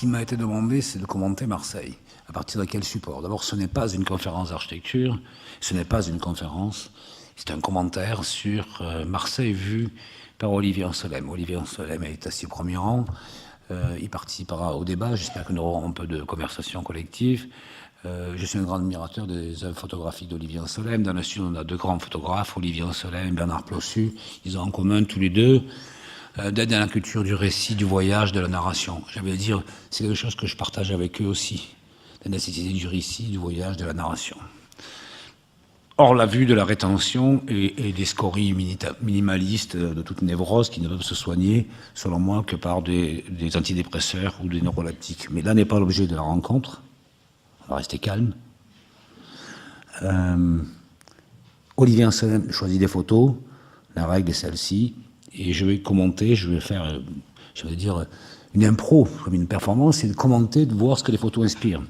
qui m'a été demandé, c'est de commenter Marseille. À partir de quel support? D'abord, ce n'est pas une conférence d'architecture, ce n'est pas une conférence, c'est un commentaire sur Marseille vu par Olivier Anselem. Olivier Anselem est assis au premier rang, il participera au débat, j'espère que nous aurons un peu de conversation collective. Je suis un grand admirateur des œuvres photographiques d'Olivier Anselem. Dans le sud, on a deux grands photographes, Olivier Anselem et Bernard Plossu. Ils ont en commun tous les deux d'être dans la culture du récit, du voyage, de la narration. J'allais dire, c'est quelque chose que je partage avec eux aussi, la nécessité du récit, du voyage, de la narration. Or, la vue de la rétention et des scories minimalistes de toute névrose qui ne peuvent se soigner, selon moi, que par des antidépresseurs ou des neuroleptiques. Mais là n'est pas l'objet de la rencontre. On va rester calme. Olivier Anselem choisit des photos. La règle est celle-ci. Et je vais commenter, je vais faire, je vais dire, une impro, comme une performance, et de commenter, de voir ce que les photos inspirent.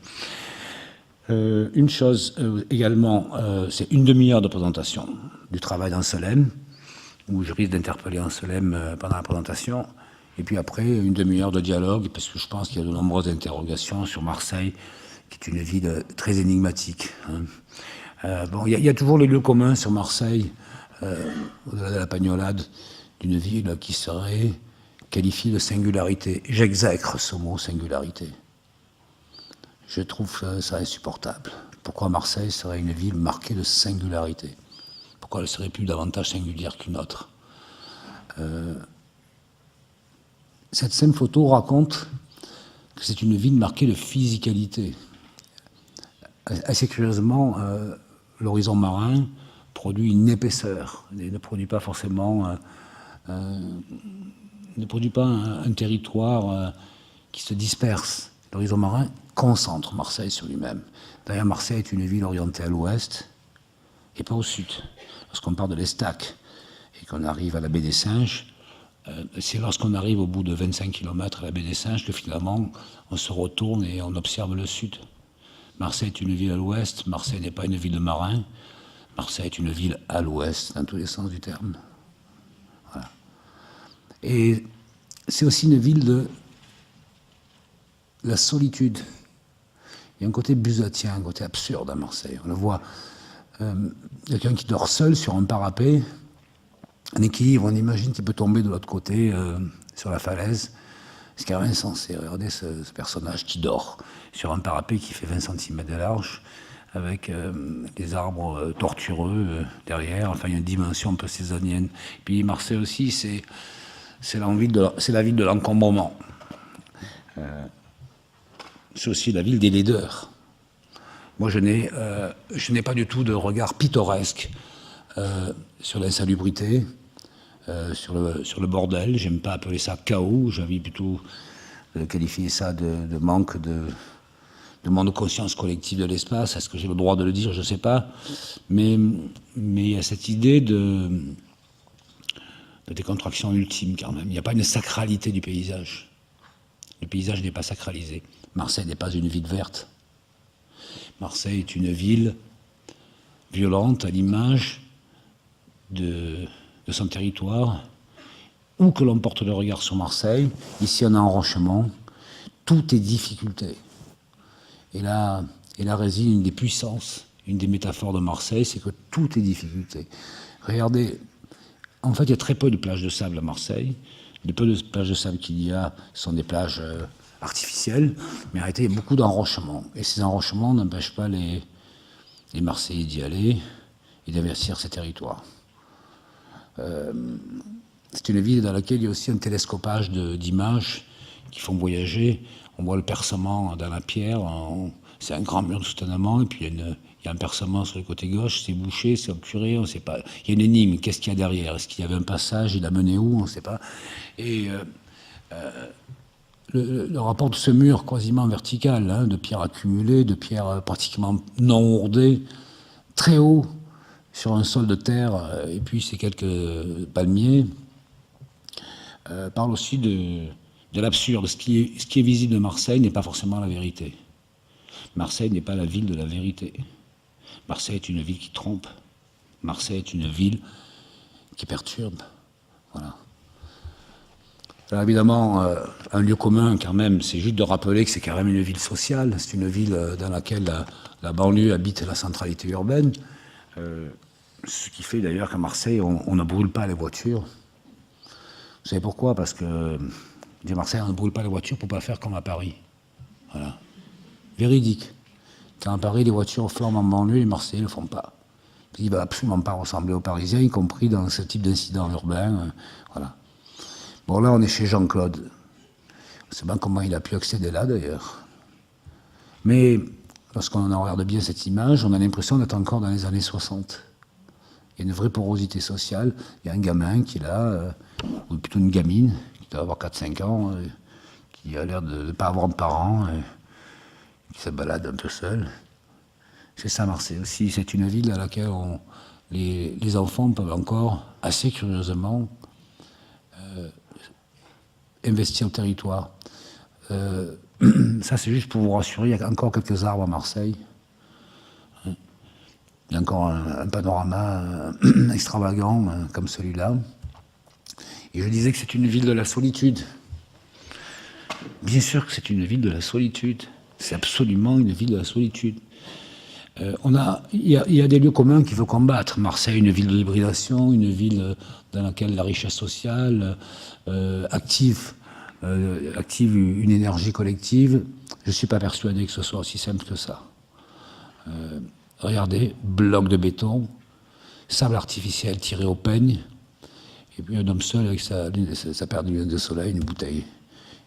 Une chose également, c'est une demi-heure de présentation du travail d'Anselem, où je risque d'interpeller Anselem pendant la présentation, et puis après une demi-heure de dialogue, parce que je pense qu'il y a de nombreuses interrogations sur Marseille, qui est une ville très énigmatique. Bon, il y a toujours les lieux communs sur Marseille, au-delà de la pagnolade, d'une ville qui serait qualifiée de singularité. J'exècre ce mot, singularité. Je trouve ça insupportable. Pourquoi Marseille serait une ville marquée de singularité? Pourquoi elle serait plus davantage singulière qu'une autre? Cette scène photo raconte que c'est une ville marquée de physicalité. Assez curieusement, l'horizon marin produit une épaisseur, et ne produit pas forcément un territoire qui se disperse. L'horizon marin concentre Marseille sur lui-même. D'ailleurs, Marseille est une ville orientée à l'ouest et pas au sud. Lorsqu'on part de l'Estaque et qu'on arrive à la baie des Singes, c'est lorsqu'on arrive au bout de 25 km à la baie des Singes que finalement on se retourne et on observe le sud. Marseille est une ville à l'ouest, Marseille n'est pas une ville de marins, Marseille est une ville à l'ouest, dans tous les sens du terme. Voilà. Et c'est aussi une ville de la solitude. Il y a un côté busatien, un côté absurde à Marseille. On le voit, quelqu'un qui dort seul sur un parapet, un équilibre, on imagine qu'il peut tomber de l'autre côté, sur la falaise. C'est carrément insensé. Regardez ce personnage qui dort sur un parapet qui fait 20 cm de large, avec des arbres tortueux derrière. Enfin, il y a une dimension un peu césarienne. Puis Marseille aussi, c'est la ville de l'encombrement. C'est aussi la ville des laideurs. Moi, je n'ai pas du tout de regard pittoresque sur l'insalubrité, sur le bordel. J'aime pas appeler ça chaos. J'ai envie plutôt de qualifier ça de manque de manque de conscience collective de l'espace. Est-ce que j'ai le droit de le dire? Je ne sais pas. Mais il y a cette idée de décontraction ultime quand même. Il n'y a pas une sacralité du paysage. Le paysage n'est pas sacralisé. Marseille n'est pas une ville verte. Marseille est une ville violente à l'image de son territoire. Où que l'on porte le regard sur Marseille, ici on a un enrochement, tout est difficulté. Et là réside une des puissances, une des métaphores de Marseille, c'est que tout est difficulté. Regardez, en fait il y a très peu de plages de sable à Marseille. Les peu de plages de sable qu'il y a sont des plages artificielles, mais en réalité il y a beaucoup d'enrochements. Et ces enrochements n'empêchent pas les Marseillais d'y aller et d'investir ces territoires. C'est une ville dans laquelle il y a aussi un télescopage d'images qui font voyager. On voit le percement dans la pierre, c'est un grand mur de soutènement, et puis il y a un percement sur le côté gauche, c'est bouché, c'est obturé, on ne sait pas. Il y a une énigme, qu'est-ce qu'il y a derrière? Est-ce qu'il y avait un passage, il a mené où? On ne sait pas. Et le rapport de ce mur quasiment vertical, hein, de pierres accumulées, de pierres pratiquement non ourdées, très haut, sur un sol de terre, et puis ces quelques palmiers, parle aussi de l'absurde. Ce qui est visible de Marseille n'est pas forcément la vérité. Marseille n'est pas la ville de la vérité. Marseille est une ville qui trompe. Marseille est une ville qui perturbe. Voilà. Alors évidemment, un lieu commun, quand même, c'est juste de rappeler que c'est quand même une ville sociale. C'est une ville dans laquelle la banlieue habite la centralité urbaine. Ce qui fait d'ailleurs qu'à Marseille, on ne brûle pas les voitures. Vous savez pourquoi? Parce que à Marseille, on ne brûle pas les voitures pour ne pas faire comme à Paris. Voilà. Véridique. Quand à Paris, les voitures flambent en banlieue, les Marseillais ne le font pas. Ils ne veulent absolument pas ressembler aux Parisiens, y compris dans ce type d'incident urbain. Voilà. Bon, là, on est chez Jean-Claude. On ne sait pas comment il a pu accéder là, d'ailleurs. Mais lorsqu'on regarde bien cette image, on a l'impression d'être encore dans les années 60. Il y a une vraie porosité sociale. Il y a un gamin qui est là, ou plutôt une gamine, qui doit avoir 4-5 ans, qui a l'air de ne pas avoir de parents, qui se balade un peu seul. C'est ça, Marseille aussi. C'est une ville à laquelle les enfants peuvent encore, assez curieusement, investir le territoire. Ça, c'est juste pour vous rassurer, il y a encore quelques arbres à Marseille. Il y a encore un panorama extravagant comme celui-là. Et je disais que c'est une ville de la solitude. Bien sûr que c'est une ville de la solitude. C'est absolument une ville de la solitude. Il y a des lieux communs qu'il faut combattre. Marseille, une ville de l'hybridation, une ville dans laquelle la richesse sociale active une énergie collective. Je ne suis pas persuadé que ce soit aussi simple que ça. Regardez, bloc de béton, sable artificiel tiré au peigne, et puis un homme seul avec sa paire de lunettes de soleil, une bouteille.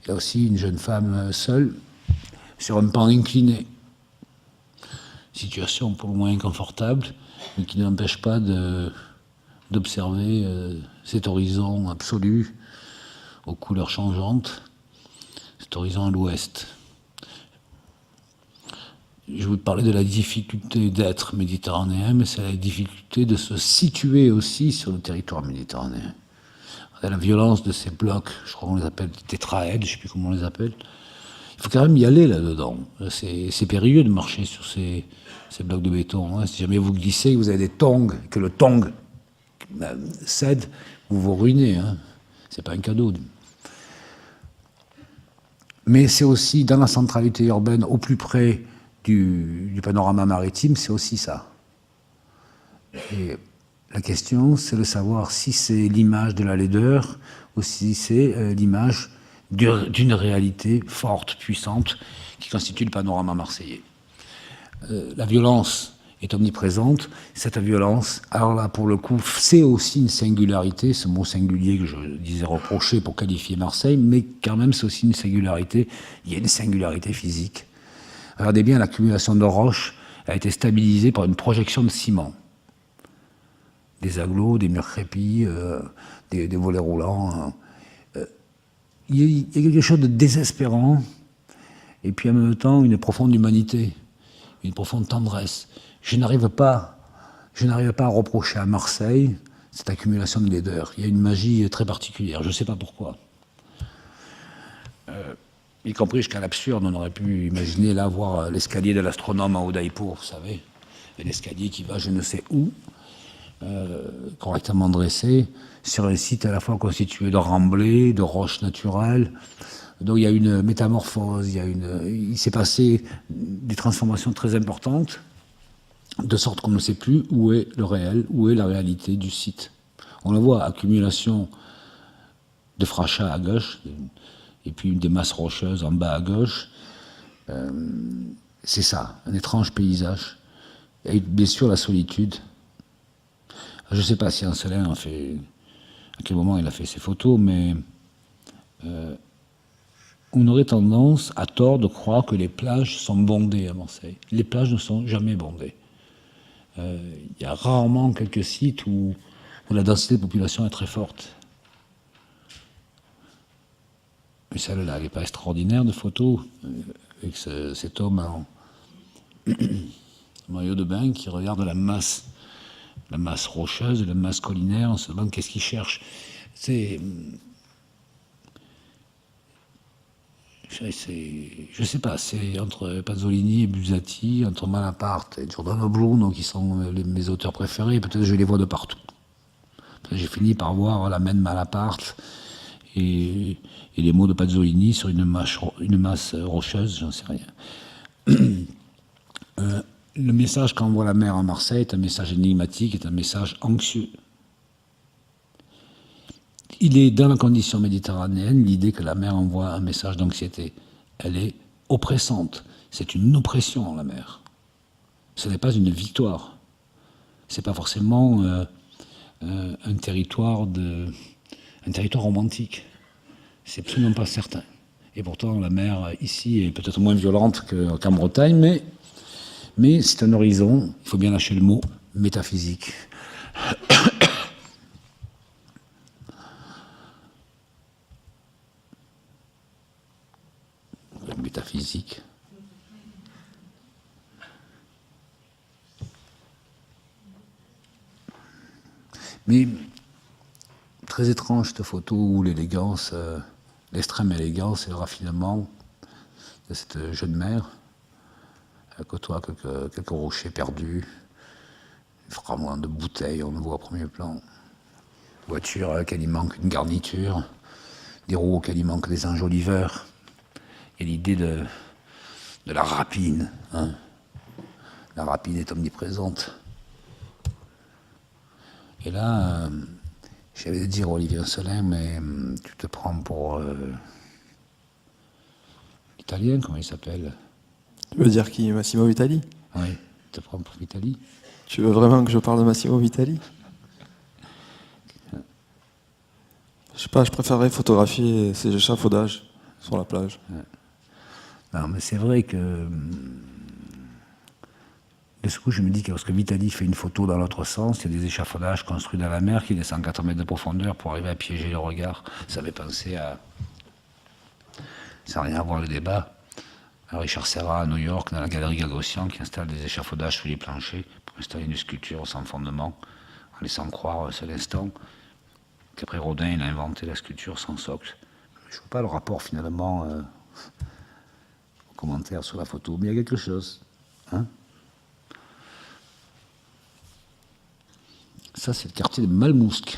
Il y a aussi une jeune femme seule sur un pan incliné. Situation pour le moins inconfortable, mais qui n'empêche pas d'observer cet horizon absolu aux couleurs changeantes, cet horizon à l'ouest. Je vous parlais de la difficulté d'être méditerranéen, mais c'est la difficulté de se situer aussi sur le territoire méditerranéen. La violence de ces blocs, je crois qu'on les appelle tétraèdes, je ne sais plus comment on les appelle. Il faut quand même y aller là-dedans. C'est périlleux de marcher sur ces blocs de béton. Si jamais vous glissez, que vous avez des tongs, que le tong cède, vous vous ruinez. C'est pas un cadeau. Mais c'est aussi dans la centralité urbaine, au plus près du panorama maritime, c'est aussi ça. Et la question, c'est de savoir si c'est l'image de la laideur ou si c'est l'image d'une réalité forte, puissante, qui constitue le panorama marseillais. La violence est omniprésente. Cette violence, alors là, pour le coup, c'est aussi une singularité, ce mot singulier que je disais reprocher pour qualifier Marseille, mais quand même, c'est aussi une singularité. Il y a une singularité physique. Regardez bien, l'accumulation de roches a été stabilisée par une projection de ciment. Des agglos, des murs crépis, des volets roulants. Il y a quelque chose de désespérant, et puis en même temps une profonde humanité, une profonde tendresse. Je n'arrive pas à reprocher à Marseille cette accumulation de laideur. Il y a une magie très particulière, je ne sais pas pourquoi. Y compris jusqu'à l'absurde, on aurait pu imaginer là voir l'escalier de l'astronome à Udaipur, vous savez, l'escalier qui va je ne sais où, correctement dressé, sur un site à la fois constitué de remblais, de roches naturelles. Donc il y a une métamorphose, il s'est passé des transformations très importantes, de sorte qu'on ne sait plus où est le réel, où est la réalité du site. On le voit, accumulation de frachats à gauche, et puis des masses rocheuses en bas à gauche. C'est ça, un étrange paysage. Et bien sûr la solitude. Je ne sais pas si Ancelin a fait, à quel moment il a fait ses photos, mais on aurait tendance, à tort, de croire que les plages sont bondées à Marseille. Les plages ne sont jamais bondées. Il y a rarement quelques sites où la densité de population est très forte. Mais celle-là, elle n'est pas extraordinaire de photos, avec cet homme en maillot de bain qui regarde la masse rocheuse, la masse collinaire, on se demande qu'est-ce qu'il cherche. Je ne sais pas, c'est entre Pasolini et Buzzati, entre Malaparte et Giordano Bruno, qui sont mes auteurs préférés. Peut-être je les vois de partout. J'ai fini par voir La Main de Malaparte et les mots de Pasolini sur une masse rocheuse, j'en sais rien. Le message qu'envoie la mer à Marseille est un message énigmatique, est un message anxieux. Il est dans la condition méditerranéenne l'idée que la mer envoie un message d'anxiété. Elle est oppressante. C'est une oppression, la mer. Ce n'est pas une victoire. Ce n'est pas forcément un territoire romantique. C'est absolument pas certain. Et pourtant, la mer ici est peut-être moins violente qu'en Bretagne, mais c'est un horizon, il faut bien lâcher le mot, métaphysique. Métaphysique. Mais très étrange cette photo où l'élégance, l'extrême élégance et le raffinement de cette jeune mère. Elle côtoie quelques rochers perdus, des fragments de bouteilles, on le voit au premier plan. Voiture à laquelle il manque une garniture, des roues auxquelles il manque des enjoliveurs. Il y a l'idée de la rapine. Hein. La rapine est omniprésente. Et là, j'allais te dire Olivier Asselin, mais tu te prends pour l'italien, comment il s'appelle? Tu veux dire qui? Massimo Vitali? Oui, tu te prends pour Vitali. Tu veux vraiment que je parle de Massimo Vitali? Je sais pas, je préférerais photographier ces échafaudages sur la plage. Ouais. Non, mais c'est vrai que de ce coup, je me dis que lorsque Vitali fait une photo dans l'autre sens, il y a des échafaudages construits dans la mer qui descendent 4 mètres de profondeur pour arriver à piéger le regard. Ça fait penser à... Ça n'a rien à voir le débat. À Richard Serra à New York, dans la galerie Gagosian, qui installe des échafaudages sous les planchers pour installer une sculpture sans fondement, en laissant croire à seul instant qu'après Rodin, il a inventé la sculpture sans socle. Je ne vois pas le rapport finalement aux commentaires sur la photo, mais il y a quelque chose. Hein. Ça, c'est le quartier de Malmousque.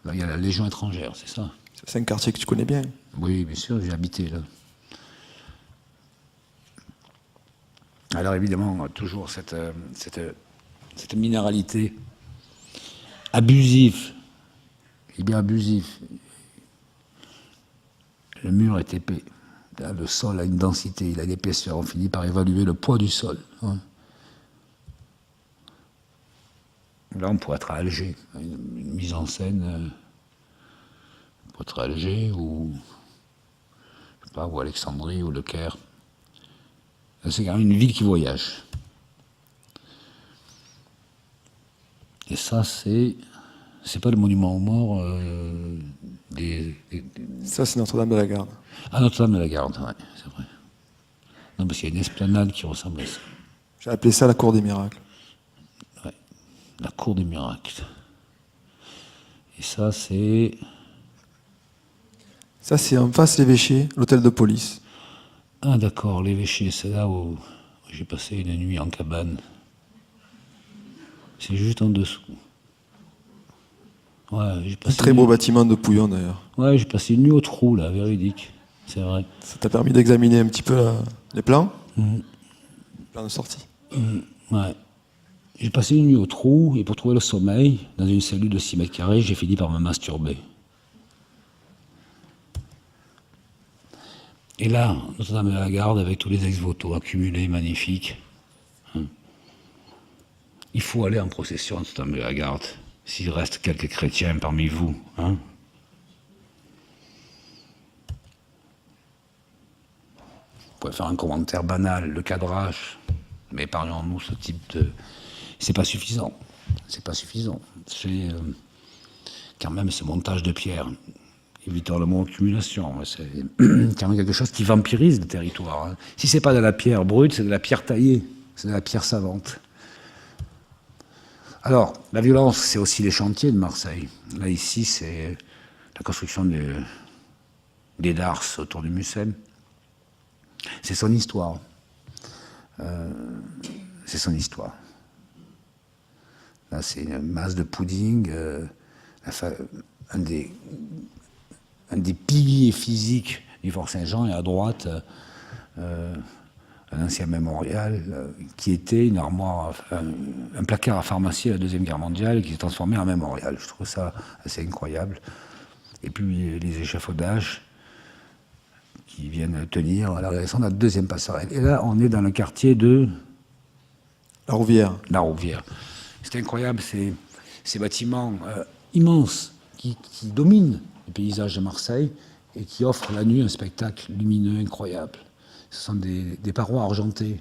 Là, il y a la Légion étrangère, c'est ça? C'est un quartier que tu connais bien. Oui, bien sûr, j'ai habité là. Alors évidemment, toujours cette minéralité abusive, et bien abusif. Le mur est épais. Là, le sol a une densité, il a l'épaisseur. On finit par évaluer le poids du sol. Hein. Là, on pourrait être à Alger, une mise en scène pour être à Alger ou, je sais pas, ou Alexandrie ou Le Caire. C'est quand même une ville qui voyage. Et ça, c'est pas le monument aux morts Ça, c'est Notre-Dame de la Garde. Ah, Notre-Dame de la Garde, oui, c'est vrai. Non, parce qu'il y a une esplanade qui ressemble à ça. J'ai appelé ça la Cour des Miracles. Ouais. La Cour des Miracles. Et ça, c'est... Ça, c'est en face l'évêché, l'hôtel de police. Ah, d'accord, l'évêché, c'est là où j'ai passé une nuit en cabane. C'est juste en dessous. Ouais, j'ai passé Un très beau bâtiment de Pouillon, d'ailleurs. Ouais, j'ai passé une nuit au trou, là, véridique. C'est vrai. Ça t'a permis d'examiner un petit peu les plans? Les plans de sortie. Ouais. J'ai passé une nuit au trou, et pour trouver le sommeil, dans une cellule de 6 mètres carrés, j'ai fini par me masturber. Et là, Notre-Dame de la Garde, avec tous les ex-voto accumulés, magnifiques. Hein. Il faut aller en procession à Notre-Dame de la Garde, s'il reste quelques chrétiens parmi vous. Hein. Vous pouvez faire un commentaire banal, le cadrage, mais parlons-nous ce type de... C'est pas suffisant. C'est pas suffisant. C'est quand même ce montage de pierre. Évitons le mot accumulation. C'est quand même quelque chose qui vampirise le territoire. Hein. Si c'est pas de la pierre brute, c'est de la pierre taillée. C'est de la pierre savante. Alors, la violence, c'est aussi les chantiers de Marseille. Là, ici, c'est la construction des darses autour du Mucem. C'est son histoire. C'est son histoire. Là, c'est une masse de pudding. Un des un des piliers physiques du Fort Saint-Jean, et à droite, un ancien mémorial qui était une armoire, un placard à pharmacie à la Deuxième Guerre mondiale qui s'est transformé en mémorial. Je trouve ça assez incroyable. Et puis les échafaudages qui viennent tenir à la réalisation de la deuxième passerelle. Et là, on est dans le quartier de La Rouvière. La Rouvière. C'est incroyable, ces bâtiments immenses qui dominent le paysage de Marseille et qui offrent la nuit un spectacle lumineux incroyable. Ce sont des parois argentées,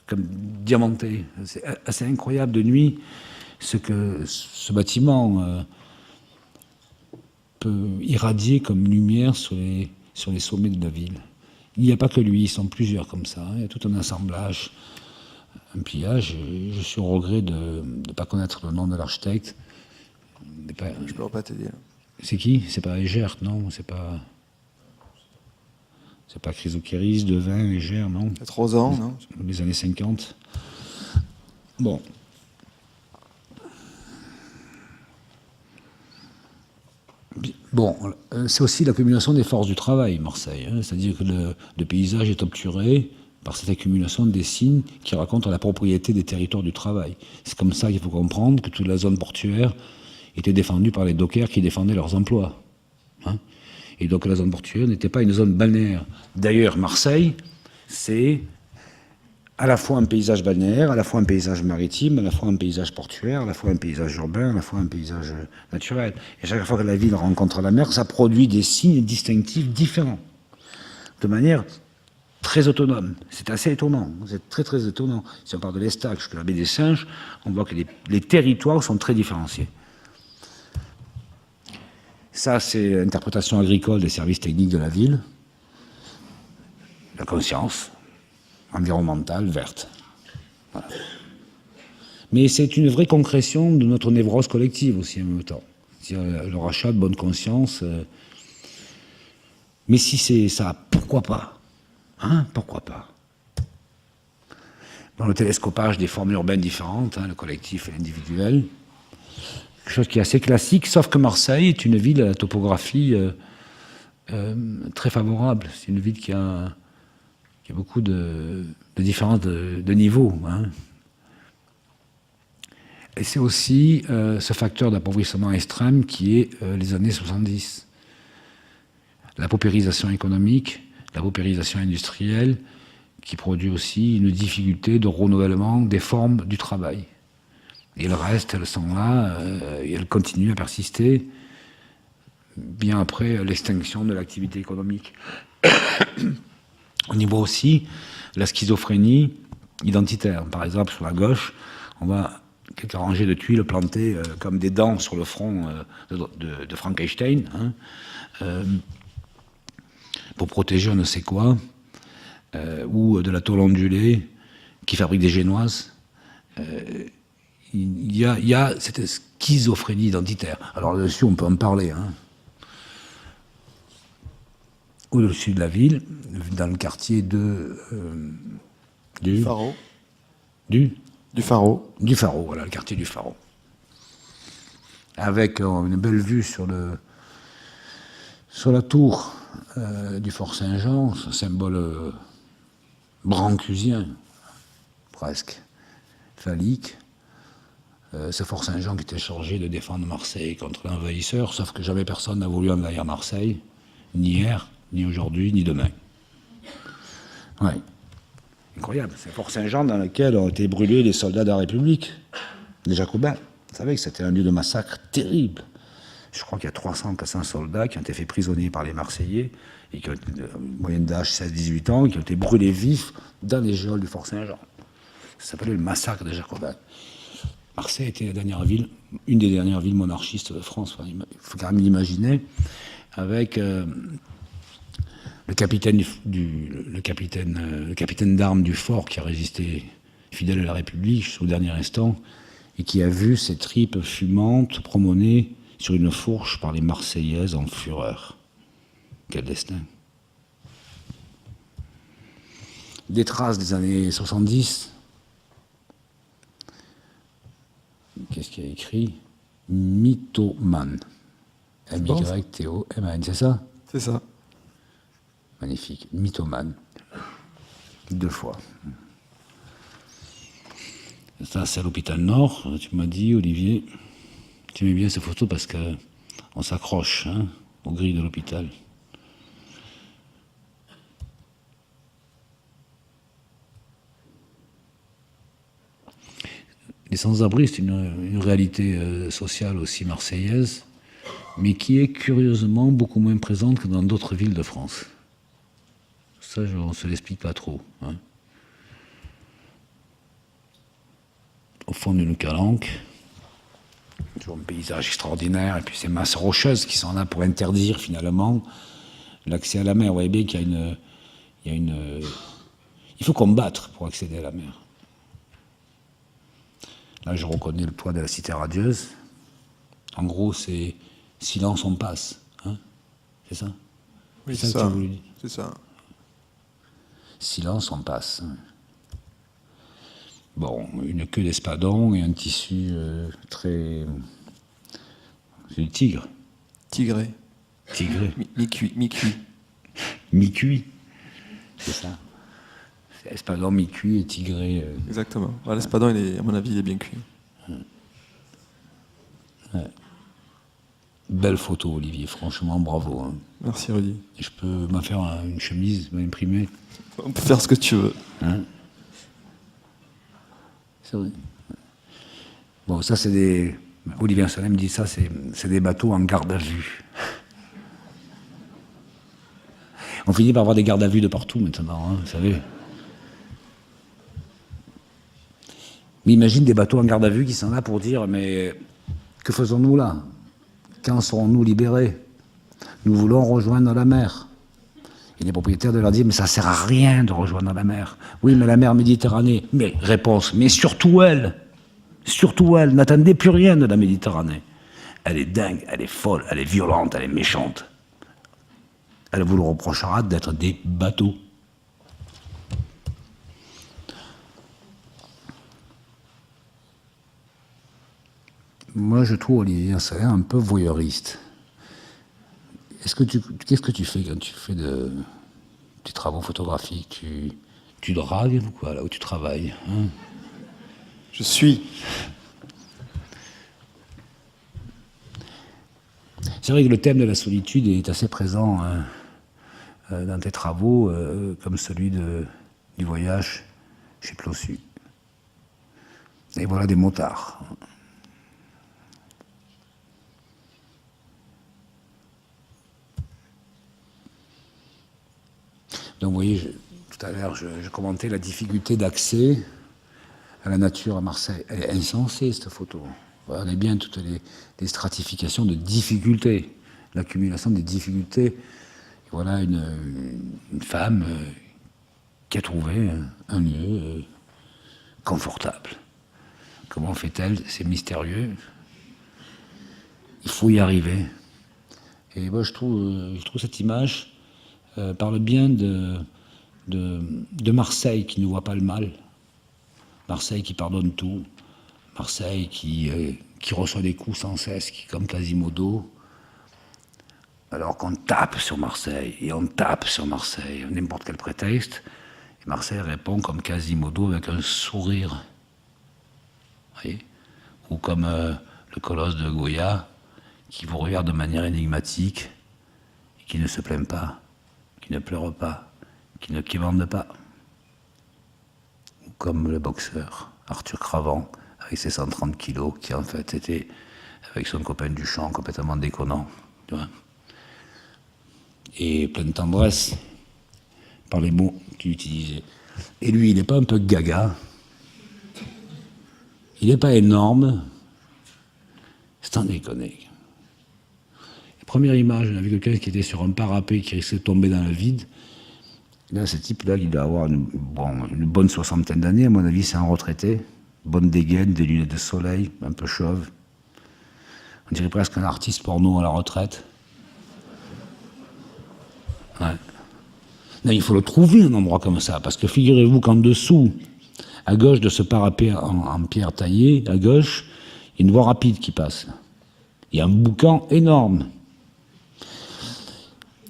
comme diamantées. C'est assez incroyable de nuit ce que ce bâtiment peut irradier comme lumière sur les sommets de la ville. Il n'y a pas que lui, ils sont plusieurs comme ça. Il y a tout un assemblage, un pliage. Je suis au regret de ne pas connaître le nom de l'architecte. Je ne pourrais pas t'aider. C'est qui? C'est pas Egert, non? C'est pas Chrysokéris, Devin, Egert, non? Il y a 3 ans, non? Les années 50. Bon. Bon, c'est aussi l'accumulation des forces du travail, Marseille. Hein, c'est-à-dire que le paysage est obturé par cette accumulation des signes qui racontent la propriété des territoires du travail. C'est comme ça qu'il faut comprendre que toute la zone portuaire était défendue par les dockers qui défendaient leurs emplois. Hein. Et donc la zone portuaire n'était pas une zone balnéaire. D'ailleurs, Marseille, c'est à la fois un paysage balnéaire, à la fois un paysage maritime, à la fois un paysage portuaire, à la fois un paysage urbain, à la fois un paysage naturel. Et chaque fois que la ville rencontre la mer, ça produit des signes distinctifs différents, de manière très autonome. C'est assez étonnant, c'est très très étonnant. Si on parle de l'Estac jusqu'à la baie des Singes, on voit que les territoires sont très différenciés. Ça, c'est l'interprétation agricole des services techniques de la ville, la conscience environnementale verte. Voilà. Mais c'est une vraie concrétion de notre névrose collective aussi en même temps. C'est-à-dire le rachat de bonne conscience. Mais si c'est ça, pourquoi pas? Hein, pourquoi pas? Dans le télescopage des formes urbaines différentes, hein, le collectif et l'individuel, quelque chose qui est assez classique, sauf que Marseille est une ville à la topographie très favorable. C'est une ville qui a beaucoup de différences de niveaux. Hein. Et c'est aussi ce facteur d'appauvrissement extrême qui est les années 70. La paupérisation économique, la paupérisation industrielle, qui produit aussi une difficulté de renouvellement des formes du travail. Et le reste, elles sont là, et elles continuent à persister bien après l'extinction de l'activité économique. On y voit aussi la schizophrénie identitaire. Par exemple, sur la gauche, on voit quelques rangées de tuiles plantées comme des dents sur le front de Frankenstein, hein, pour protéger on ne sait quoi, ou de la tôle ondulée qui fabrique des génoises. Il y a cette schizophrénie identitaire. Alors là-dessus, on peut en parler. Hein. Au-dessus de la ville, dans le quartier du Pharo. Du Pharo. Du Pharo, voilà, le quartier du Pharo. Avec une belle vue sur la tour du Fort Saint-Jean, ce symbole brancusien, presque, phallique. Ce Fort Saint-Jean qui était chargé de défendre Marseille contre l'envahisseur, sauf que jamais personne n'a voulu envahir Marseille, ni hier, ni aujourd'hui, ni demain. Ouais. Incroyable, c'est Fort Saint-Jean dans lequel ont été brûlés les soldats de la République, les Jacobins. Vous savez que c'était un lieu de massacre terrible. Je crois qu'il y a 300 soldats qui ont été faits prisonniers par les Marseillais, et qui ont une moyenne d'âge 16-18 ans, qui ont été brûlés vifs dans les geôles du Fort Saint-Jean. Ça s'appelait le massacre des Jacobins. Marseille était une des dernières villes monarchistes de France. Enfin, il faut quand même l'imaginer, avec le capitaine d'armes du fort qui a résisté fidèle à la République jusqu'au dernier instant et qui a vu ses tripes fumantes promener sur une fourche par les Marseillaises en fureur. Quel destin. Des traces des années 70. Qu'est-ce qu'il y a écrit? Mythomane. M-Y-T-O-M-A-N, c'est ça? C'est ça. Magnifique. Mythomane. 2 fois. Ça, c'est à l'hôpital Nord. Tu m'as dit, Olivier, tu aimais bien ces photos parce qu'on s'accroche aux grilles de l'hôpital. Les sans-abri, c'est une réalité sociale aussi marseillaise, mais qui est curieusement beaucoup moins présente que dans d'autres villes de France. Ça, on ne se l'explique pas trop. Au fond d'une calanque, toujours un paysage extraordinaire, et puis ces masses rocheuses qui sont là pour interdire finalement l'accès à la mer. Vous voyez bien qu'il y a une... Il faut combattre pour accéder à la mer. Là, je reconnais le toit de la cité radieuse. En gros, c'est silence, on passe. C'est ça? Oui, c'est ça que tu voulais dire. C'est ça. Silence, on passe. Bon, une queue d'espadon et un tissu très... C'est du tigre. Tigré. Tigré. Mi-cuit. Mi-cuit. Mi-cuit. C'est ça. C'est espadon mi-cuit et tigré. Exactement. L'espadon, à mon avis, il est bien cuit. Ouais. Belle photo, Olivier. Franchement, bravo. Merci, Rudy. Et je peux m'en faire une chemise, m'imprimer. On peut faire ce que tu veux. C'est vrai. Bon, ça, c'est des... Olivier Salem dit ça, c'est des bateaux en garde à vue. On finit par avoir des gardes à vue de partout maintenant, vous savez. Mais imagine des bateaux en garde à vue qui sont là pour dire, mais que faisons-nous là? Quand serons-nous libérés? Nous voulons rejoindre la mer. Et les propriétaires de leur dire, mais ça ne sert à rien de rejoindre la mer. Oui, mais la mer Méditerranée. Mais réponse, mais surtout elle, n'attendez plus rien de la Méditerranée. Elle est dingue, elle est folle, elle est violente, elle est méchante. Elle vous le reprochera d'être des bateaux. Moi, je trouve Olivier Salem un peu voyeuriste. Qu'est-ce que tu fais quand tu fais des travaux photographiques? Tu dragues ou quoi, là où tu travailles? Je suis. C'est vrai que le thème de la solitude est assez présent dans tes travaux, comme celui du voyage chez Plossu. Et voilà des motards. Donc vous voyez, tout à l'heure, je commentais la difficulté d'accès à la nature à Marseille. Elle est insensée, cette photo. Voilà, on est bien toutes les stratifications de difficultés, l'accumulation des difficultés. Et voilà une femme qui a trouvé un lieu confortable. Comment fait-elle? C'est mystérieux. Il faut y arriver. Et moi, je trouve cette image parle bien de Marseille qui ne voit pas le mal. Marseille qui pardonne tout. Marseille qui reçoit des coups sans cesse, qui comme Quasimodo. Alors qu'on tape sur Marseille, et on tape sur Marseille, n'importe quel prétexte. Et Marseille répond comme Quasimodo avec un sourire. Vous voyez? Ou comme le colosse de Goya, qui vous regarde de manière énigmatique, et qui ne se plaint pas, qui ne pleure pas, qui ne quémande pas. Ou comme le boxeur Arthur Cravant, avec ses 130 kilos, qui en fait était, avec son copain Duchamp, complètement déconnant. Tu vois, et plein de tendresse par les mots qu'il utilisait. Et lui, il n'est pas un peu gaga, il n'est pas énorme, c'est un déconné. La première image, on a vu quelqu'un qui était sur un parapet qui risquait de tomber dans le vide. Là, ce type-là, il doit avoir une bonne 60aine d'années, à mon avis, c'est un retraité. Bonne dégaine, des lunettes de soleil, un peu chauve. On dirait presque un artiste porno à la retraite. Ouais. Là, il faut le trouver, un endroit comme ça, parce que figurez-vous qu'en dessous, à gauche de ce parapet en pierre taillée, à gauche, il y a une voie rapide qui passe. Il y a un boucan énorme.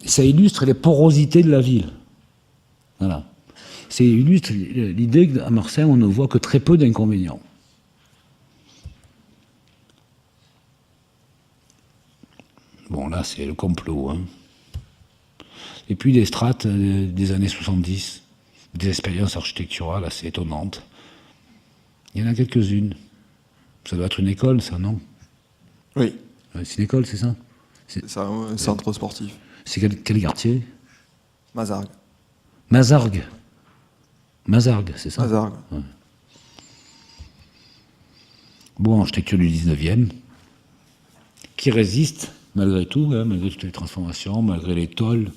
Ça illustre les porosités de la ville. Voilà. Ça illustre l'idée qu'à Marseille, on ne voit que très peu d'inconvénients. Bon, là, c'est le complot. Hein. Et puis des strates des années 70, des expériences architecturales assez étonnantes. Il y en a quelques-unes. Ça doit être une école, ça, non? Oui. C'est une école, c'est ça? C'est ça, un centre sportif. C'est quel quartier? Mazargues. Mazargues. Mazargues, c'est ça? Mazargues. Ouais. Bon, architecture du 19e, qui résiste malgré tout, hein, malgré toutes les transformations, malgré les tôles,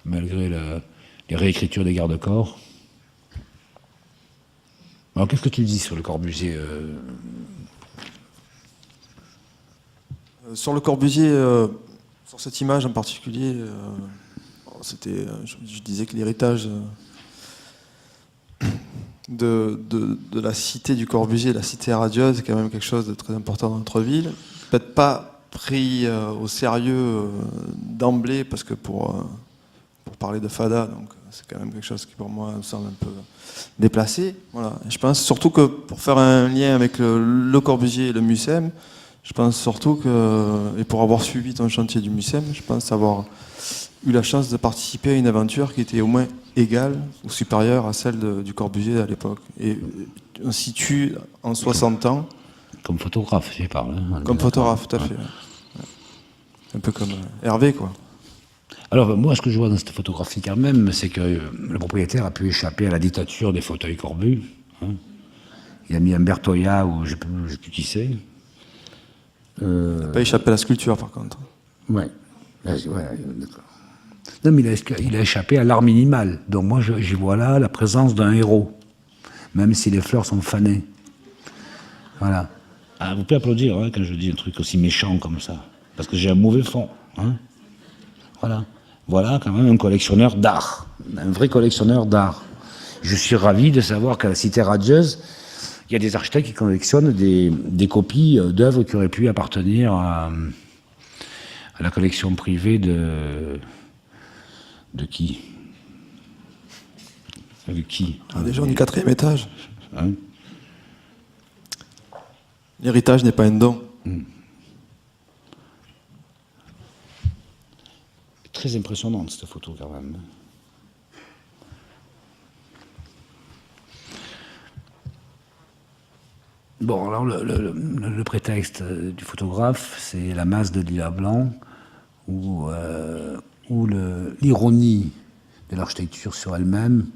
malgré les réécritures des garde-corps. Alors, qu'est-ce que tu dis sur le Corbusier Sur le Corbusier, sur cette image en particulier, c'était, je disais que l'héritage de la cité du Corbusier, la cité radieuse, c'est quand même quelque chose de très important dans notre ville. Peut-être pas pris au sérieux d'emblée, parce que pour parler de Fada, donc c'est quand même quelque chose qui pour moi me semble un peu déplacé. Voilà. Et je pense surtout que pour faire un lien avec le Corbusier et le Mucem, je pense surtout que, et pour avoir suivi ton chantier du Mucem, je pense avoir eu la chance de participer à une aventure qui était au moins égale ou supérieure à celle du Corbusier à l'époque. Et on se situe en 60 ans. Comme photographe, je parle. Hein, comme photographe, tout à fait. Ouais. Un peu comme Hervé, quoi. Alors, moi, ce que je vois dans cette photographie, quand même, c'est que le propriétaire a pu échapper à la dictature des fauteuils Corbu. Hein. Il a mis un Bertoya, ou je ne sais plus qui c'est. Il n'a pas échappé à la sculpture, par contre. Ouais, d'accord. Non, mais il a échappé à l'art minimal. Donc moi, j'y vois là la présence d'un héros, même si les fleurs sont fanées. Voilà. Ah, vous pouvez applaudir hein, quand je dis un truc aussi méchant comme ça, parce que j'ai un mauvais fond. Hein. Voilà. Voilà quand même un collectionneur d'art, un vrai collectionneur d'art. Je suis ravi de savoir qu'à la Cité radieuse, il y a des architectes qui collectionnent des copies d'œuvres qui auraient pu appartenir à la collection privée de qui? De qui? Des gens du 4e étage. Hein? L'héritage n'est pas un don. Très impressionnante cette photo quand même. Bon, alors le prétexte du photographe, c'est la masse de lilas blanc ou l'ironie de l'architecture sur elle-même.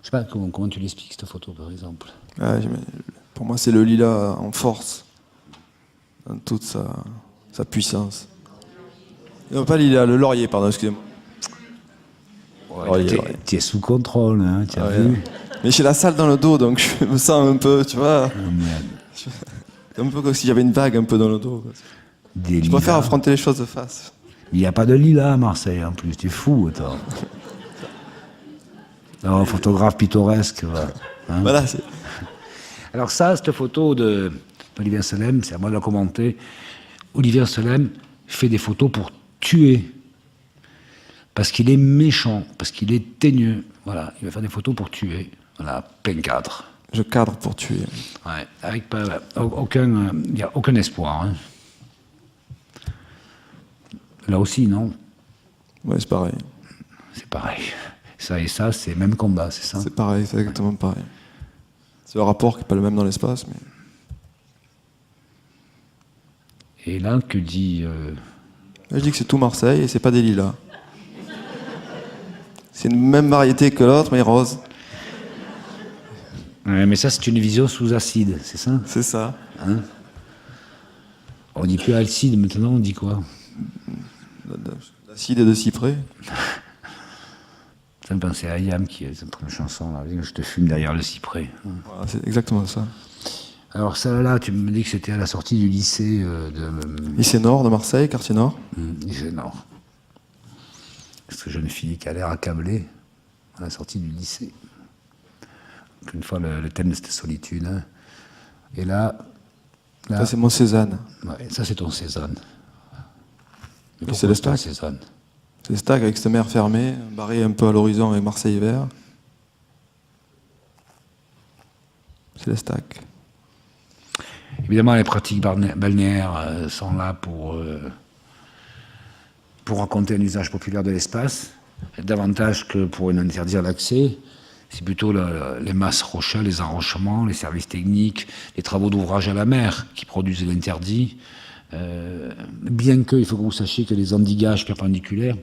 Je sais pas comment tu l'expliques cette photo par exemple. Ah, pour moi, c'est le lilas en force, dans toute sa puissance. Non, pas le lilas, le laurier, pardon, excusez-moi. Ouais, tu es sous contrôle, hein, tu as vu. Mais j'ai la salle dans le dos, donc je me sens un peu, tu vois. Un peu comme si j'avais une vague un peu dans le dos. Je préfère affronter les choses de face. Il n'y a pas de lilas à Marseille en plus, tu es fou, toi. Non, photographe pittoresque. Hein. Voilà. Alors ça, cette photo d'Olivier Selem, c'est à moi de la commenter. Olivier Selem fait des photos pour tuer. Parce qu'il est méchant, parce qu'il est teigneux. Voilà, il va faire des photos pour tuer. Voilà, plein cadre. Je cadre pour tuer. Ouais, avec aucun, il n'y a aucun espoir. Hein. Là aussi, non? Ouais, c'est pareil. C'est pareil. Ça et ça, c'est le même combat, c'est ça? C'est pareil, c'est exactement pareil. C'est le rapport qui n'est pas le même dans l'espace. Mais... Et là, que dit... Là, je dis que c'est tout Marseille et c'est pas des lilas. C'est une même variété que l'autre, mais rose. Ouais, mais ça, c'est une vision sous acide, c'est ça? C'est ça. Hein? On dit plus alcide, maintenant on dit quoi? D'acide et de cyprès. Ça me pensait à Ayam qui est une chanson, là, je te fume derrière le cyprès. Voilà, c'est exactement ça. Alors celle-là, tu me dis que c'était à la sortie du lycée Lycée Nord de Marseille, quartier Nord. Lycée Nord. Cette jeune fille qui a l'air accablée à la sortie du lycée. Donc, une fois, le thème c'était solitude. Hein. Et là... Ça, c'est mon Cézanne. Ouais, ça, c'est ton Cézanne. C'est l'espace. Cézanne. C'est Stac avec cette mer fermée, barrée un peu à l'horizon avec Marseille vert. C'est les Stac. Évidemment, les pratiques balnéaires sont là pour raconter un usage populaire de l'espace, davantage que pour en interdire l'accès. C'est plutôt les masses rocheuses, les enrochements, les services techniques, les travaux d'ouvrage à la mer qui produisent l'interdit. Bien que, il faut que vous sachiez que les endiguages perpendiculaires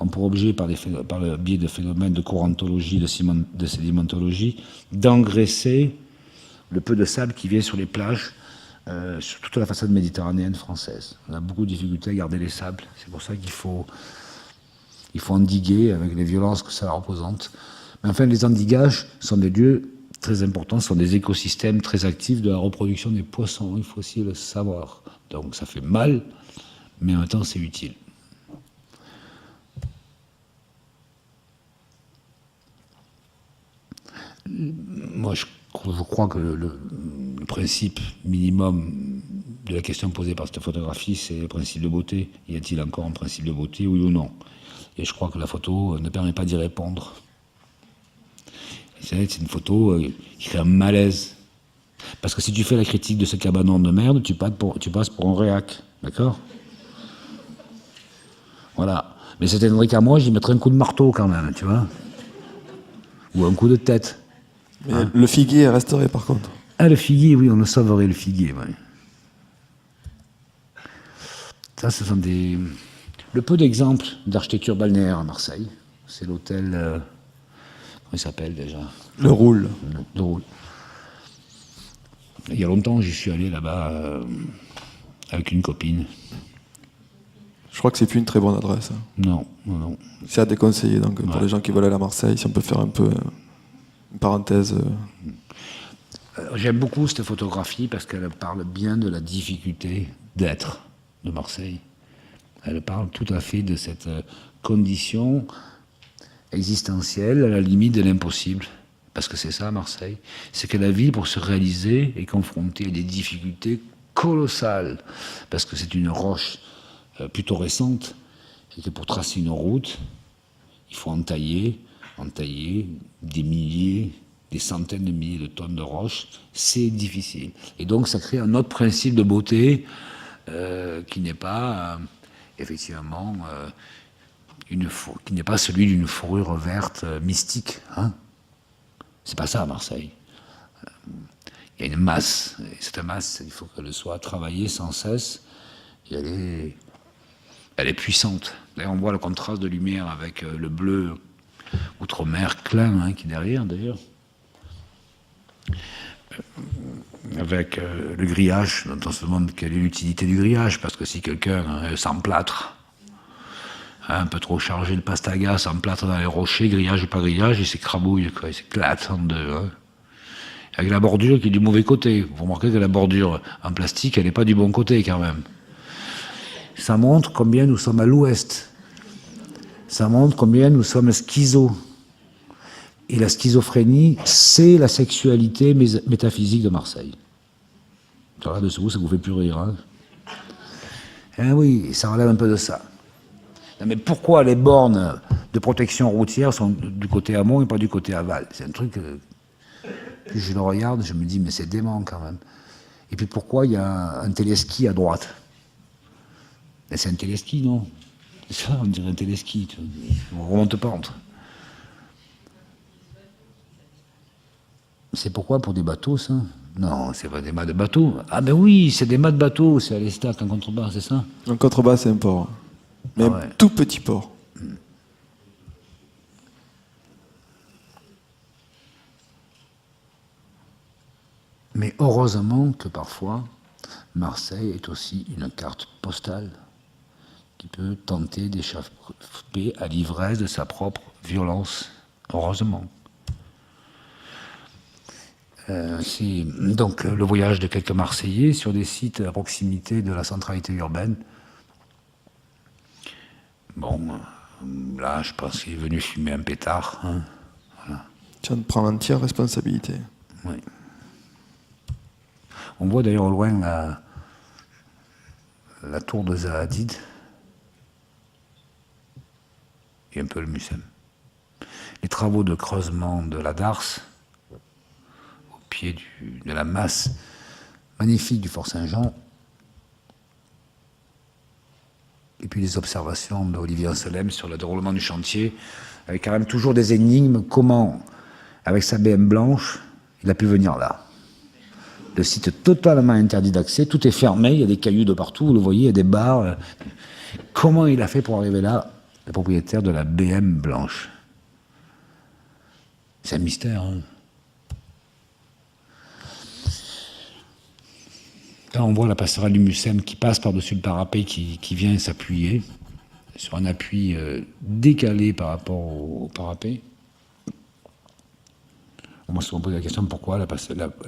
ont pour objet, par le biais de phénomènes de courantologie, de sédimentologie, d'engraisser le peu de sable qui vient sur les plages, sur toute la façade méditerranéenne française. On a beaucoup de difficultés à garder les sables. C'est pour ça qu'il faut endiguer avec les violences que ça représente. Mais enfin, les endiguages sont des lieux très importants, sont des écosystèmes très actifs de la reproduction des poissons. Il faut aussi le savoir. Donc ça fait mal, mais en même temps c'est utile. Moi, je crois que le principe minimum de la question posée par cette photographie, c'est le principe de beauté. Y a-t-il encore un principe de beauté, oui ou non? Et je crois que la photo ne permet pas d'y répondre. C'est une photo qui crée un malaise. Parce que si tu fais la critique de ce cabanon de merde, tu passes pour un réac. D'accord? Voilà. Mais c'était Henri à moi, j'y mettrais un coup de marteau quand même, tu vois? Ou un coup de tête. Mais le figuier resterait par contre. Ah, le figuier, oui, on le sauverait, le figuier. Ouais. Ça, ce sont le peu d'exemples d'architecture balnéaire à Marseille. C'est l'hôtel... comment il s'appelle déjà? Le Roule. Le Roule. Il y a longtemps, j'y suis allé là-bas avec une copine. Je crois que c'est plus une très bonne adresse. Hein. Non. C'est à déconseiller, donc pour les gens qui veulent aller à Marseille, si on peut faire un peu une parenthèse. J'aime beaucoup cette photographie parce qu'elle parle bien de la difficulté d'être de Marseille. Elle parle tout à fait de cette condition existentielle à la limite de l'impossible. Parce que c'est ça, Marseille. C'est que la ville, pour se réaliser, est confrontée à des difficultés colossales. Parce que c'est une roche plutôt récente, et que pour tracer une route, il faut entailler des milliers, des centaines de milliers de tonnes de roches. C'est difficile. Et donc, ça crée un autre principe de beauté qui n'est pas, effectivement, qui n'est pas celui d'une fourrure verte mystique, hein. C'est pas ça à Marseille. Il y a une masse, et cette masse, il faut qu'elle soit travaillée sans cesse, et elle est puissante. D'ailleurs, on voit le contraste de lumière avec le bleu outre-mer clin, hein, qui est derrière, d'ailleurs. Avec le grillage, dont on se demande quelle est l'utilité du grillage, parce que si quelqu'un s'emplâtre, un peu trop chargé de pastaga, s'emplâtre dans les rochers, grillage ou pas grillage, il s'écrabouille, quoi, il s'éclate en deux. Hein. Avec la bordure qui est du mauvais côté. Vous remarquez que la bordure en plastique, elle n'est pas du bon côté quand même. Ça montre combien nous sommes à l'ouest. Ça montre combien nous sommes schizo. Et la schizophrénie, c'est la sexualité métaphysique de Marseille. Là, dessous, ça vous fait plus rire. Hein. Eh oui, ça relève un peu de ça. Non, mais pourquoi les bornes de protection routière sont du côté amont et pas du côté aval? C'est un truc que je le regarde, je me dis, mais c'est dément quand même. Et puis pourquoi il y a un téléski à droite? Mais c'est un téléski, non? C'est ça, on dirait un téléski. On remonte pente. C'est pourquoi? Pour des bateaux, ça? Non, c'est pas des mâts de bateau. Ah ben oui, c'est des mâts de bateau, c'est à l'Estac, en contrebas, c'est ça? En contrebas, c'est un port. Mais Ah ouais. un tout petit port. Mais heureusement que parfois, Marseille est aussi une carte postale qui peut tenter d'échapper à l'ivresse de sa propre violence. Heureusement. C'est donc le voyage de quelques Marseillais sur des sites à proximité de la centralité urbaine. Bon, là, je pense qu'il est venu fumer un pétard. Hein. Voilà. Tu en prends entière responsabilité. Oui. On voit d'ailleurs au loin la tour de Zaha Hadid. et un peu le Mucem. Les travaux de creusement de la Darse, au pied de la masse magnifique du Fort Saint-Jean, et puis les observations d'Olivier Anselme sur le déroulement du chantier, avec quand même toujours des énigmes. Comment, avec sa BM blanche, il a pu venir là? Le site est totalement interdit d'accès, tout est fermé, il y a des cailloux de partout, vous le voyez, il y a des bars. Comment il a fait pour arriver là, le propriétaire de la BM blanche? C'est un mystère. Hein. Là, on voit la passerelle du Mucem qui passe par-dessus le parapet, qui vient s'appuyer sur un appui décalé par rapport au parapet. Moi, souvent pose la question pourquoi la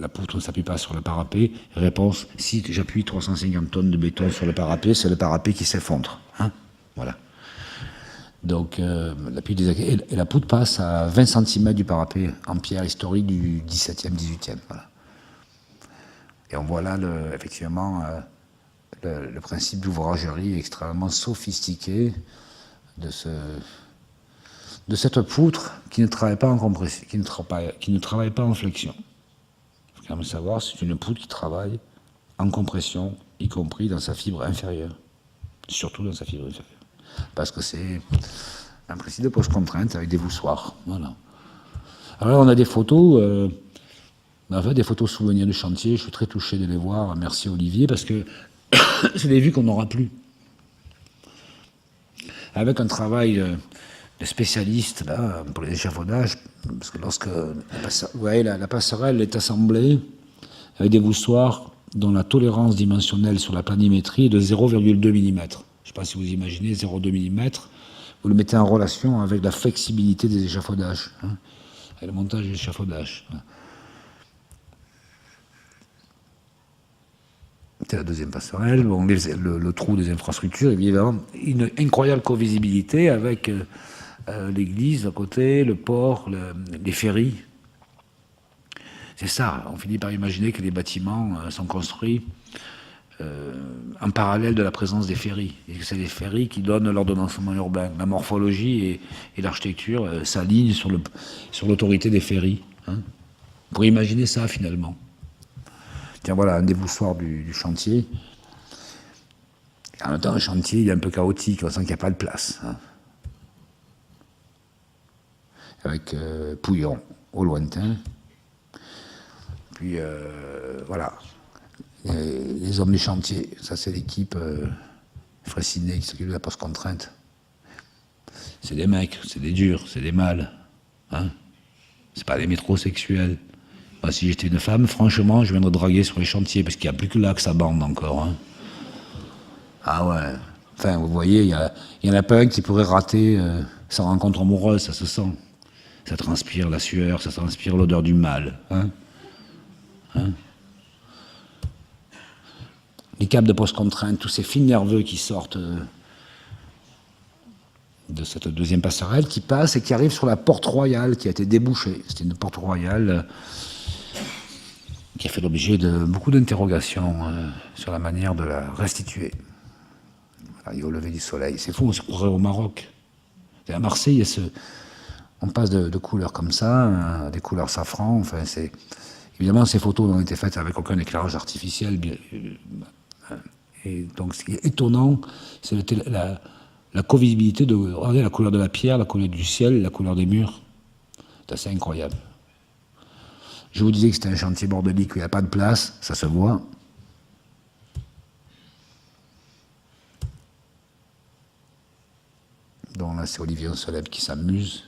poutre ne s'appuie pas sur le parapet. Réponse, si j'appuie 350 tonnes de béton sur le parapet, c'est le parapet qui s'effondre. Hein, voilà. Donc, l'appui et la poutre passe à 20 cm du parapet en pierre historique du 17e, 18e. Voilà. Et on voit là, effectivement, le principe d'ouvragerie extrêmement sophistiqué de cette poutre qui ne travaille pas en compression, qui ne travaille pas en flexion. Il faut quand même savoir, c'est une poutre qui travaille en compression, y compris dans sa fibre inférieure. Surtout dans sa fibre inférieure. Parce que c'est un principe de post-contrainte avec des voussoirs. Voilà. Alors on a des photos, des photos souvenirs du chantier. Je suis très touché de les voir. Merci Olivier, parce que c'est des vues qu'on n'aura plus. Avec un travail de spécialiste là, pour les échafaudages, parce que lorsque la passerelle est assemblée avec des voussoirs dont la tolérance dimensionnelle sur la planimétrie est de 0,2 mm. Je ne sais pas si vous imaginez, 0,2 mm, vous le mettez en relation avec la flexibilité des échafaudages, hein, et le montage des échafaudages. C'est la deuxième passerelle. Bon, le trou des infrastructures, évidemment, une incroyable covisibilité avec l'église à côté, le port, les ferries. C'est ça, on finit par imaginer que les bâtiments sont construits en parallèle de la présence des ferries. Et que c'est les ferries qui donnent l'ordonnancement urbain. La morphologie et l'architecture s'alignent sur l'autorité des ferries. Hein. On pourrait imaginer ça, finalement. Tiens, voilà, un des voussoirs du chantier. Et en même temps, le chantier, il est un peu chaotique, on sent qu'il n'y a pas de place. Hein. Avec Pouillon au lointain. Puis, voilà, les hommes du chantier, ça c'est l'équipe Fraissinet qui s'occupe de la post-contrainte. C'est des mecs, c'est des durs, c'est des mâles. Hein. C'est pas des métrosexuels. Moi, si j'étais une femme, franchement, je viendrais draguer sur les chantiers, parce qu'il n'y a plus que là que ça bande encore. Hein. Ah ouais. Enfin, vous voyez, il y en a pas un qui pourrait rater sa rencontre amoureuse, ça se sent. Ça transpire la sueur, ça transpire l'odeur du mal. Hein. Hein. Les câbles de post-contrainte, tous ces fils nerveux qui sortent de cette deuxième passerelle, qui passe et qui arrive sur la porte royale qui a été débouchée. C'était une porte royale qui a fait l'objet de beaucoup d'interrogations sur la manière de la restituer. Voilà, et au lever du soleil. C'est fou, on se croirait au Maroc. Et à Marseille, on passe de couleurs comme ça, des couleurs safran. Enfin, évidemment, ces photos n'ont été faites avec aucun éclairage artificiel. Et donc, ce qui est étonnant, c'est la covisibilité de... Regardez la couleur de la pierre, la couleur du ciel, la couleur des murs. C'est assez incroyable. Je vous disais que c'était un chantier bordélique où il n'y a pas de place, ça se voit. Donc là, c'est Olivier Anselme qui s'amuse.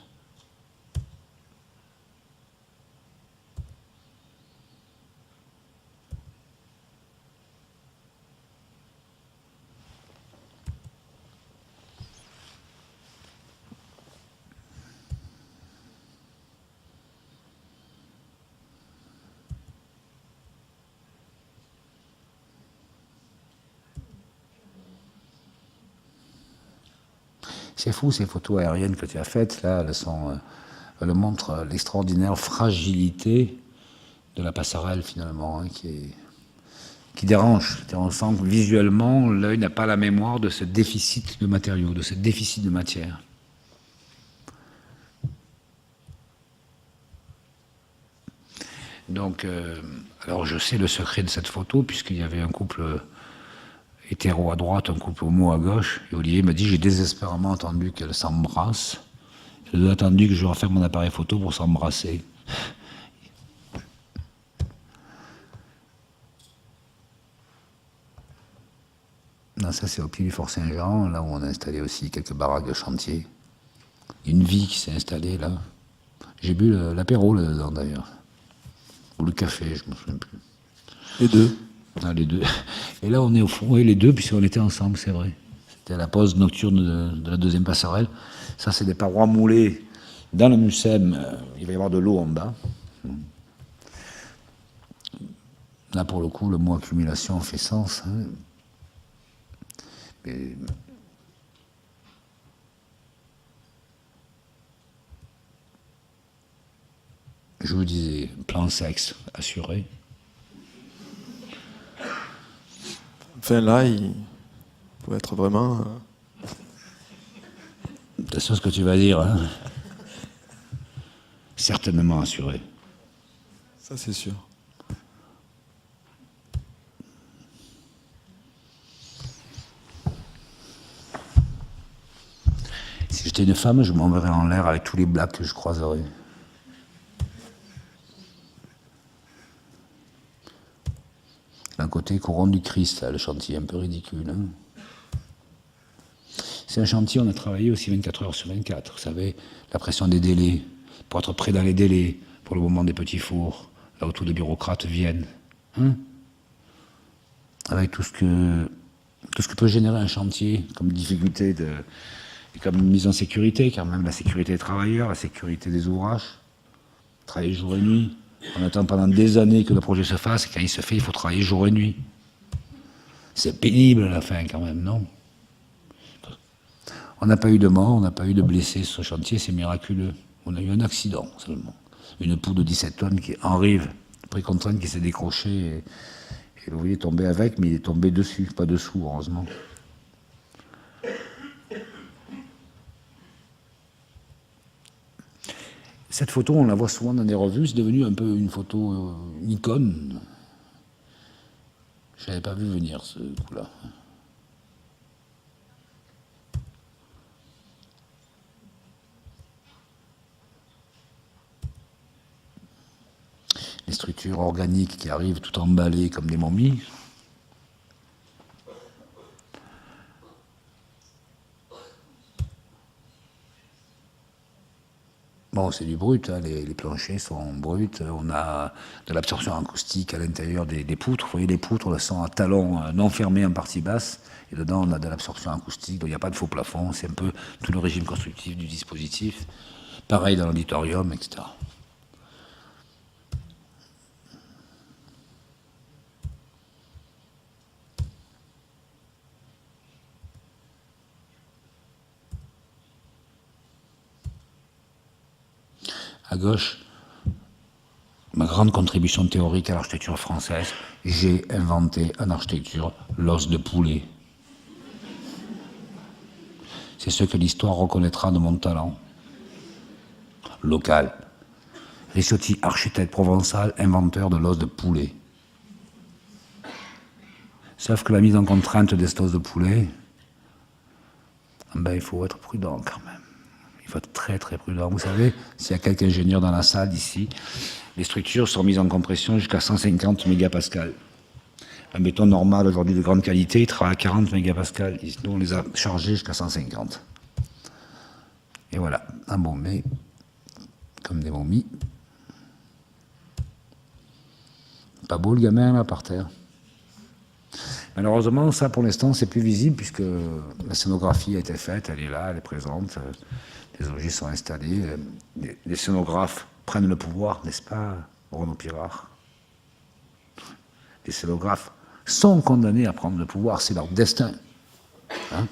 C'est fou, ces photos aériennes que tu as faites, là, elles montrent l'extraordinaire fragilité de la passerelle, finalement, hein, qui dérange. On sent que visuellement, l'œil n'a pas la mémoire de ce déficit de matériaux, de ce déficit de matière. Donc, alors je sais le secret de cette photo, puisqu'il y avait un couple hétéro à droite, un couple homo à gauche, et Olivier m'a dit, j'ai désespérément attendu qu'elles s'embrassent. J'ai attendu que je referme mon appareil photo pour s'embrasser. Non, ça c'est au pied du Fort Saint-Jean, là où on a installé aussi quelques baraques de chantier. Une vie qui s'est installée là. J'ai bu l'apéro là-dedans d'ailleurs. Ou le café, je ne me souviens plus. Les deux. Ah, les deux. Et là on est au fond, oui, les deux, puisqu'on était ensemble, c'est vrai. C'était à la pause nocturne de la deuxième passerelle. Ça c'est des parois moulées dans le Mucem. Il va y avoir de l'eau en bas. Là pour le coup, le mot accumulation fait sens. Hein. Mais je vous disais, plan sexe assuré. Enfin là, il faut être vraiment... Attention à ce que tu vas dire. Hein. Certainement assuré. Ça c'est sûr. Si j'étais une femme, je m'enverrais en l'air avec tous les blacks que je croiserais. D'un côté, couronne du Christ, là, le chantier un peu ridicule. Hein. C'est un chantier, on a travaillé aussi 24 heures sur 24. Vous savez, la pression des délais, pour être prêt dans les délais, pour le moment des petits fours, là où tous les bureaucrates viennent. Hein, avec tout ce que peut générer un chantier comme difficulté et comme mise en sécurité, car même la sécurité des travailleurs, la sécurité des ouvrages, travailler jour et nuit. On attend pendant des années que le projet se fasse, et quand il se fait, il faut travailler jour et nuit. C'est pénible à la fin quand même, non? On n'a pas eu de mort, on n'a pas eu de blessés sur ce chantier, c'est miraculeux. On a eu un accident seulement. Une poule de 17 tonnes qui en rive, précontrainte, qui s'est décrochée, et l'ouvrier est tombé avec, mais il est tombé dessus, pas dessous, heureusement. Cette photo, on la voit souvent dans des revues, c'est devenu un peu une photo, une icône. Je n'avais pas vu venir ce coup-là. Les structures organiques qui arrivent tout emballées comme des momies. Bon, c'est du brut, hein, les planchers sont bruts, on a de l'absorption acoustique à l'intérieur des poutres. Vous voyez, les poutres, on les sent à talons non fermés en partie basse, et dedans on a de l'absorption acoustique, donc il n'y a pas de faux plafond, c'est un peu tout le régime constructif du dispositif. Pareil dans l'auditorium, etc. À gauche, ma grande contribution théorique à l'architecture française, j'ai inventé en architecture l'os de poulet. C'est ce que l'histoire reconnaîtra de mon talent. Local. Ricciotti, architecte provençal, inventeur de l'os de poulet. Sauf que la mise en contrainte de cet os de poulet, ben, il faut être prudent quand même. Il faut être très très prudent. Vous savez, s'il y a quelques ingénieurs dans la salle ici, les structures sont mises en compression jusqu'à 150 mégapascals. Un béton normal aujourd'hui de grande qualité, il travaille à 40 mégapascals. Nous, on les a chargés jusqu'à 150. Et voilà, embaumés comme des momies. Pas beau le gamin là par terre. Malheureusement, ça pour l'instant, c'est plus visible puisque la scénographie a été faite, elle est là, elle est présente. Les objets sont installés. Les scénographes prennent le pouvoir, n'est-ce pas, Renaud Pirard? Les scénographes sont condamnés à prendre le pouvoir, c'est leur destin. Hein,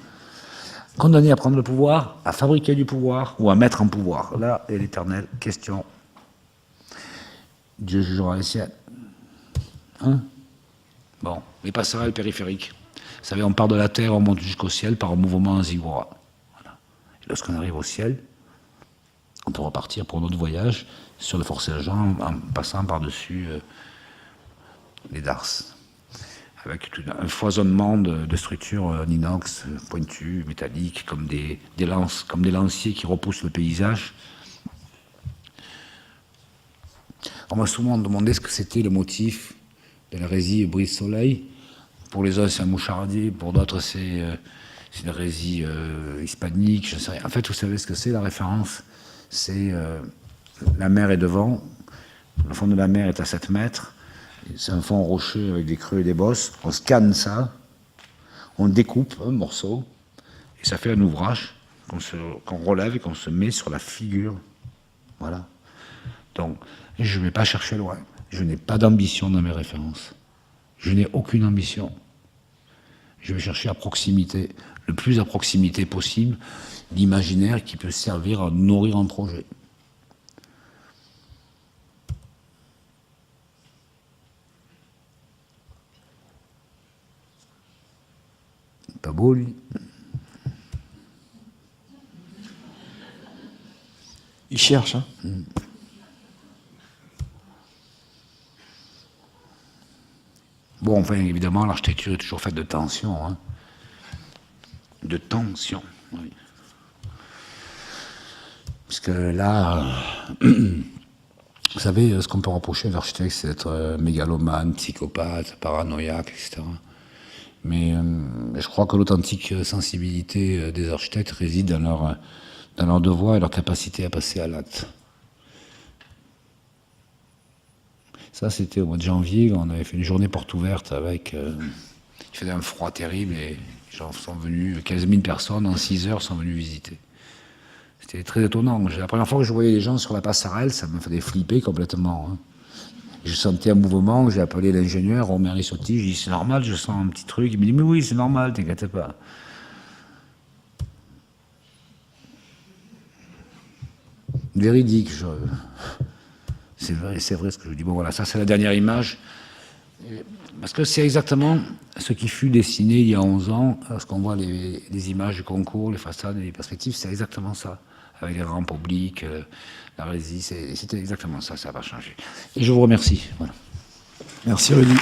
condamnés à prendre le pouvoir, à fabriquer du pouvoir ou à mettre en pouvoir. Là est l'éternelle question. Dieu jugera les siens. Hein? Bon, les passerelles périphériques. Vous savez, on part de la Terre, on monte jusqu'au ciel par un mouvement en zigourat. Voilà. Et lorsqu'on arrive au ciel, on peut repartir pour notre voyage sur le Fort Saint-Jean en passant par-dessus les darses, avec un foisonnement de structures en inox pointues, métalliques, comme des lances, comme des lanciers qui repoussent le paysage. On m'a souvent demandé ce que c'était le motif de la résille brise-soleil. Pour les uns, c'est un mouchardier, pour d'autres, c'est une résille hispanique, je ne sais rien. En fait, vous savez ce que c'est, la référence? C'est la mer est devant, le fond de la mer est à 7 mètres, c'est un fond rocheux avec des creux et des bosses. On scanne ça, on découpe un morceau, et ça fait un ouvrage qu'on relève et qu'on se met sur la figure. Voilà. Donc, je ne vais pas chercher loin. Je n'ai pas d'ambition dans mes références. Je n'ai aucune ambition. Je vais chercher à proximité, le plus à proximité possible, l'imaginaire qui peut servir à nourrir un projet. Pas beau, lui. Il cherche, hein. Bon, enfin, évidemment, l'architecture est toujours faite de tension. Hein. De tension, oui. Parce que là, vous savez, ce qu'on peut reprocher à l'architecte, c'est d'être mégalomane, psychopathe, paranoïaque, etc. Mais je crois que l'authentique sensibilité des architectes réside dans leur devoir et leur capacité à passer à l'acte. Ça, c'était au mois de janvier, on avait fait une journée porte ouverte avec... il faisait un froid terrible et les gens sont venus, 15 000 personnes en 6 heures sont venus visiter. C'était très étonnant. La première fois que je voyais les gens sur la passerelle, ça me faisait flipper complètement. Hein. Je sentais un mouvement, j'ai appelé l'ingénieur, Romain Rissotti, j'ai dit c'est normal, je sens un petit truc. Il me dit mais oui, c'est normal, t'inquiète pas. Véridique, c'est vrai ce que je dis. Bon voilà, ça c'est la dernière image. Parce que c'est exactement ce qui fut dessiné il y a 11 ans, lorsqu'on voit les images du concours, les façades et les perspectives, c'est exactement ça. Avec les rampes obliques, la résille, c'était exactement ça, ça va changer. Et je vous remercie. Voilà. Merci Rudy.